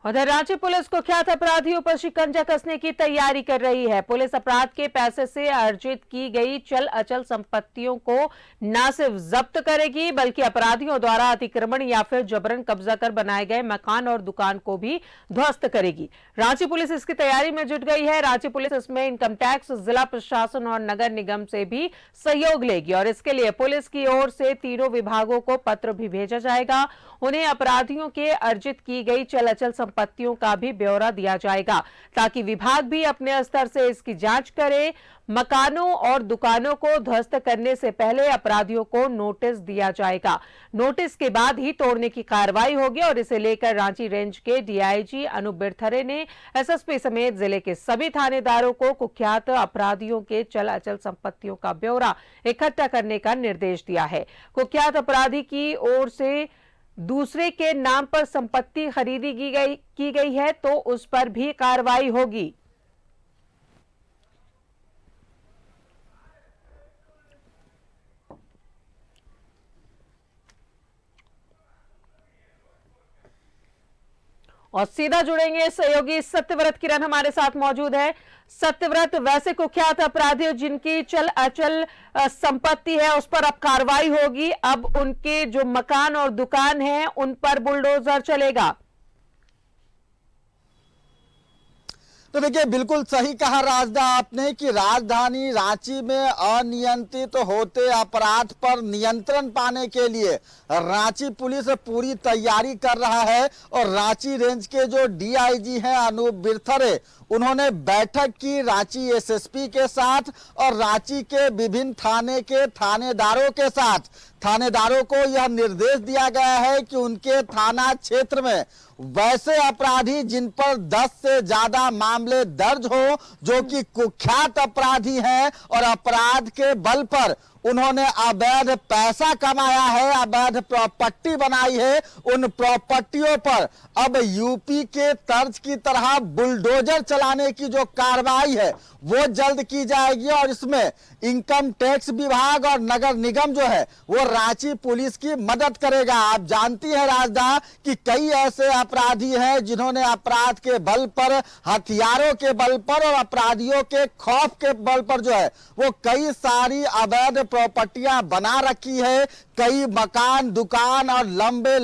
उधर रांची पुलिस कुख्यात अपराधियों पर शिकंजा कसने की तैयारी कर रही है। पुलिस अपराध के पैसे से अर्जित की गई चल अचल संपत्तियों को न सिर्फ जब्त करेगी बल्कि अपराधियों द्वारा अतिक्रमण या फिर जबरन कब्जा कर बनाए गए मकान और दुकान को भी ध्वस्त करेगी। रांची पुलिस इसकी तैयारी में जुट गई है। रांची पुलिस इसमें इनकम टैक्स, जिला प्रशासन और नगर निगम से भी सहयोग लेगी और इसके लिए पुलिस की ओर से तीनों विभागों को पत्र भी भेजा जाएगा। उन्हें अपराधियों के अर्जित की गई चल अचल संपत्तियों का भी ब्यौरा दिया जाएगा ताकि विभाग भी अपने स्तर से इसकी जांच करे। मकानों और दुकानों को ध्वस्त करने से पहले अपराधियों को नोटिस दिया जाएगा। नोटिस के बाद ही तोड़ने की कार्रवाई होगी और इसे लेकर रांची रेंज के डीआईजी अनूप बिरथरे ने एसएसपी समेत जिले के सभी थानेदारों को कुख्यात अपराधियों के चल अचल संपत्तियों का ब्यौरा इकट्ठा करने का निर्देश दिया है। कुख्यात अपराधी की ओर से दूसरे के नाम पर संपत्ति खरीदी की गई है तो उस पर भी कार्रवाई होगी। और सीधा जुड़ेंगे सहयोगी सत्यव्रत किरण हमारे साथ मौजूद है। सत्यव्रत, वैसे कुख्यात अपराधी जिनकी चल अचल संपत्ति है उस पर अब कार्रवाई होगी, अब उनके जो मकान और दुकान है उन पर बुलडोजर चलेगा। तो देखिए, बिल्कुल सही कहा राजदा आपने कि राजधानी रांची में अनियंत्रित होते अपराध पर नियंत्रण पाने के लिए रांची पुलिस पूरी तैयारी कर रहा है और रांची रेंज के जो डीआईजी हैं अनूप बिरथरे, उन्होंने बैठक की रांची एसएसपी के साथ और रांची के विभिन्न थाने के थानेदारों के साथ। थानेदारों को यह निर्देश दिया गया है कि उनके थाना क्षेत्र में वैसे अपराधी जिन पर 10 से ज्यादा मामले दर्ज हो, जो कि कुख्यात अपराधी हैं और अपराध के बल पर उन्होंने अवैध पैसा कमाया है, अवैध प्रॉपर्टी बनाई है, उन प्रॉपर्टियों पर अब यूपी के तर्ज की तरह बुलडोजर चलाने की जो कार्रवाई है वो जल्द की जाएगी और इसमें इनकम टैक्स विभाग और नगर निगम जो है वो रांची पुलिस की मदद करेगा। आप जानती हैं राजदा कि कई ऐसे अपराधी हैं जिन्होंने अपराध के बल पर, हथियारों के बल पर और अपराधियों के खौफ के बल पर जो है वो कई सारी अवैध प्रॉपर्टियां बना रखी है। कई मकान, दुकान और लंबे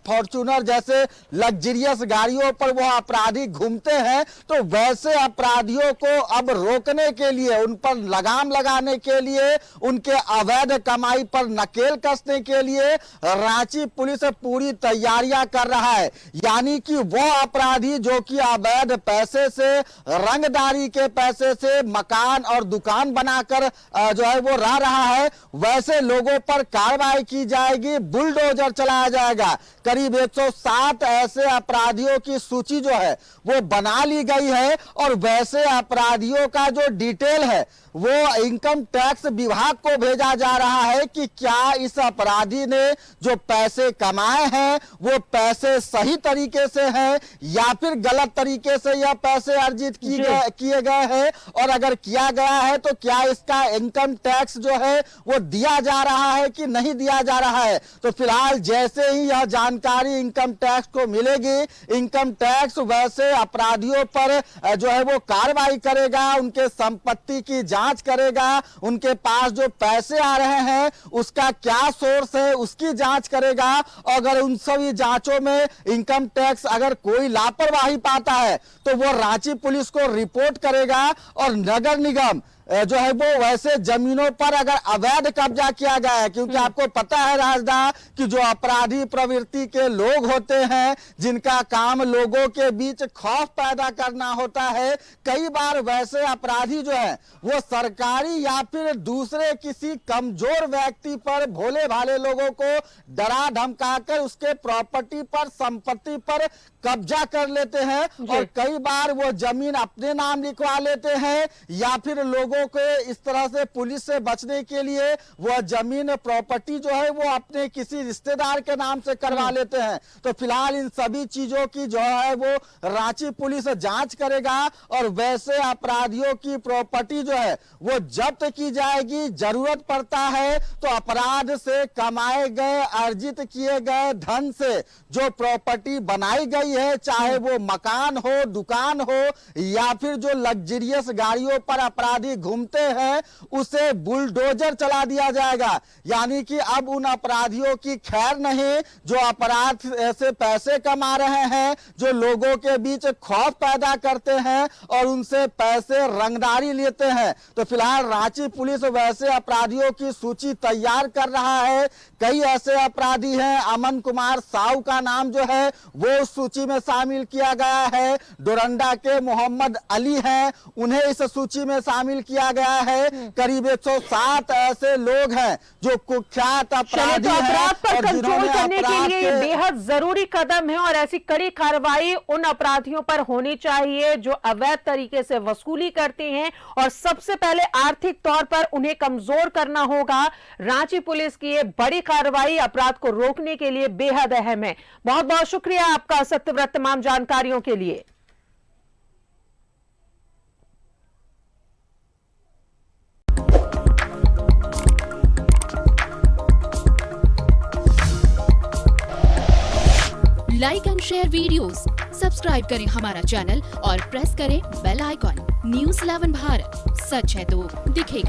फॉर्च्यूनर जैसे लग्जरियस गाड़ियों पर वो अपराधी घूमते हैं। तो वैसे अपराधियों को अब रोकने के लिए, उन पर लगाम लगाने के लिए, उनके अवैध कमाई पर नकेल कसने के लिए रांची पुलिस पूरी तैयारियां कर रहा है। यानी कि वो अपराधी जो कि अवैध पैसे से, रंगदारी के पैसे से मकान और दुकान बनाकर जो है वो रह रहा है, वैसे लोगों पर कार्रवाई की जाएगी, बुलडोजर चलाया जाएगा। करीब 107 ऐसे अपराधियों की सूची जो है वो बना ली गई है और वैसे अपराधियों का जो डिटेल है वो इनकम टैक्स विभाग को भेजा जा रहा है कि क्या इस अपराधी ने जो पैसे कमाए हैं वो पैसे सही तरीके से हैं या फिर गलत तरीके से यह पैसे अर्जित किए गए हैं, और अगर किया गया है तो क्या इसका इनकम टैक्स जो है वो दिया जा रहा है कि नहीं दिया जा रहा है। तो फिलहाल जैसे ही यह जानकारी इनकम टैक्स को मिलेगी, इनकम टैक्स वैसे अपराधियों पर जो है वो कार्रवाई करेगा, उनके संपत्ति की जांच करेगा, उनके पास जो पैसे आ रहे हैं उसका क्या सोर्स है उसकी जांच करेगा। अगर उन सभी जांचों में इनकम टैक्स अगर कोई लापरवाही पाता है तो वो रांची पुलिस को रिपोर्ट करेगा और नगर निगम जो है वो वैसे जमीनों पर अगर अवैध कब्जा किया गया है, क्योंकि आपको पता है राजदा कि जो अपराधी प्रवृत्ति के लोग होते हैं जिनका काम लोगों के बीच खौफ पैदा करना होता है, कई बार वैसे अपराधी जो है वो सरकारी या फिर दूसरे किसी कमजोर व्यक्ति पर, भोले भाले लोगों को डरा धमकाकर उसके प्रॉपर्टी पर, संपत्ति पर कब्जा कर लेते हैं और कई बार वो जमीन अपने नाम लिखवा लेते हैं या फिर लोगों लोगों को इस तरह से पुलिस से बचने के लिए वह जमीन प्रॉपर्टी जो है वो अपने किसी रिश्तेदार के नाम से करवा लेते हैं। तो फिलहाल इन सभी चीजों की जो है वो रांची पुलिस जांच करेगा और वैसे अपराधियों की प्रॉपर्टी जो है वो जब्त की जाएगी। जरूरत पड़ता है तो अपराध से कमाए गए अर्जित किए गए धन से जो प्रॉपर्टी बनाई गई है, चाहे वो मकान हो, दुकान हो या फिर जो लग्जरियस गाड़ियों पर अपराधी घूमते हैं, उसे बुलडोजर चला दिया जाएगा। यानी कि अब उन अपराधियों की खैर नहीं जो अपराध से पैसे कमा रहे हैं, जो लोगों के बीच खौफ पैदा करते हैं और उनसे पैसे रंगदारी लेते हैं। तो फिलहाल रांची पुलिस वैसे अपराधियों की सूची तैयार कर रहा है। कई ऐसे अपराधी हैं, अमन कुमार साहू का नाम जो है वो सूची में शामिल किया गया है। डोरंडा के मोहम्मद अली हैं, उन्हें इस सूची में शामिल किया गया है। करीब 107 ऐसे लोग हैं जो कुख्यात अपराधी तो अपराध पर हैं और कंट्रोल जिन्होंने करने के लिए ये अपराध बेहद जरूरी कदम है और ऐसी कड़ी कार्रवाई उन अपराधियों पर होनी चाहिए जो अवैध तरीके से वसूली करते हैं और सबसे पहले आर्थिक तौर पर उन्हें कमजोर करना होगा। रांची पुलिस की ये बड़ी कार्रवाई अपराध को रोकने के लिए बेहद अहम है। बहुत बहुत शुक्रिया आपका सत्यव्रत तमाम जानकारियों के लिए। Like and share videos, subscribe करें हमारा चैनल और प्रेस करें बेल आइकॉन। न्यूज़ 11 भारत, सच है तो दिखेगा।